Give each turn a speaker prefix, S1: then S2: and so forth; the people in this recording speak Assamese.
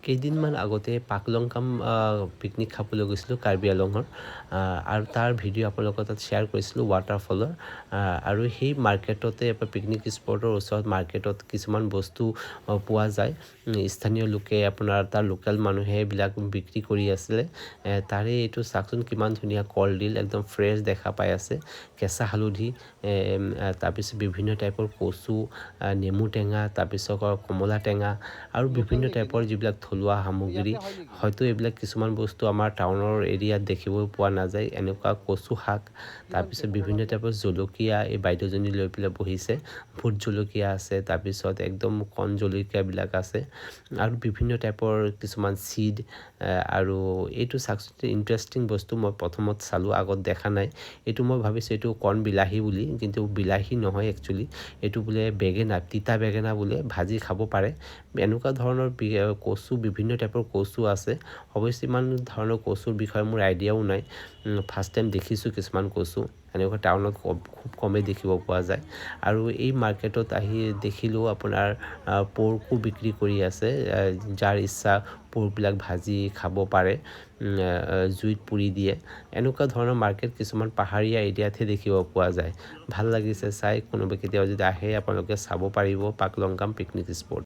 S1: কেইদিনমান আগতে পাকলংকাম পিকনিক খাবলৈ গৈছিলোঁ কাৰ্বি আংলঙৰ আৰু তাৰ ভিডিঅ' আপোনালোকৰ তাত শ্বেয়াৰ কৰিছিলোঁ ৱাটাৰফলৰ আৰু সেই মাৰ্কেটতে পিকনিক স্পটৰ ওচৰত মাৰ্কেটত কিছুমান বস্তু পোৱা যায় স্থানীয় লোকে আপোনাৰ তাৰ লোকেল মানুহে এইবিলাক বিক্ৰী কৰি আছিলে তাৰে এইটো চাওকচোন কিমান ধুনীয়া কলডিল একদম ফ্ৰেছ দেখা পাই আছে কেঁচা হালধি তাৰপিছত বিভিন্ন টাইপৰ কচু নেমু টেঙা তাৰপিছত কমলা টেঙা আৰু বিভিন্ন টাইপৰ যিবিলাক থলুৱা সামগ্ৰী হয়তো এইবিলাক কিছুমান বস্তু আমাৰ টাউনৰ এৰিয়াত দেখিবলৈ পোৱা নাযায় এনেকুৱা কচু শাক তাৰপিছত বিভিন্ন টাইপৰ জলকীয়া এই বাইদেউজনী লৈ পেলাই বহিছে ভোট জলকীয়া আছে তাৰপিছত একদম কণ জলকীয়াবিলাক আছে আৰু বিভিন্ন টাইপৰ কিছুমান চিড আৰু এইটো চাওকচোন ইণ্টাৰেষ্টিং বস্তু মই প্ৰথমত চালোঁ আগত দেখা নাই এইটো মই ভাবিছোঁ এইটো কণ বিলাহী বুলি কিন্তু বিলাহী নহয় একচুৱেলি এইটো বোলে বেঙেনা তিতা বেঙেনা বোলে ভাজি খাব পাৰে এনেকুৱা ধৰণৰ কচু বিভিন্ন টাইপৰ কচু আছে অৱশ্যে ইমান ধৰণৰ কচুৰ বিষয়ে মোৰ আইডিয়াও নাই ফাৰ্ষ্ট টাইম দেখিছোঁ কিছুমান কচু এনেকুৱা টাউনত খুব কমেই দেখিব পোৱা যায় আৰু এই মাৰ্কেটত আহি দেখিলোঁ আপোনাৰ পৰ্কো বিক্ৰী কৰি আছে যাৰ ইচ্ছা পৰ্কবিলাক ভাজি খাব পাৰে জুইত পুৰি দিয়ে এনেকুৱা ধৰণৰ মাৰ্কেট কিছুমান পাহাৰীয়া এৰিয়াতহে দেখিব পোৱা যায় ভাল লাগিছে চাই কোনোবা কেতিয়াবা যদি আহে আপোনালোকে চাব পাৰিব পাকলংকাম পিকনিক স্পট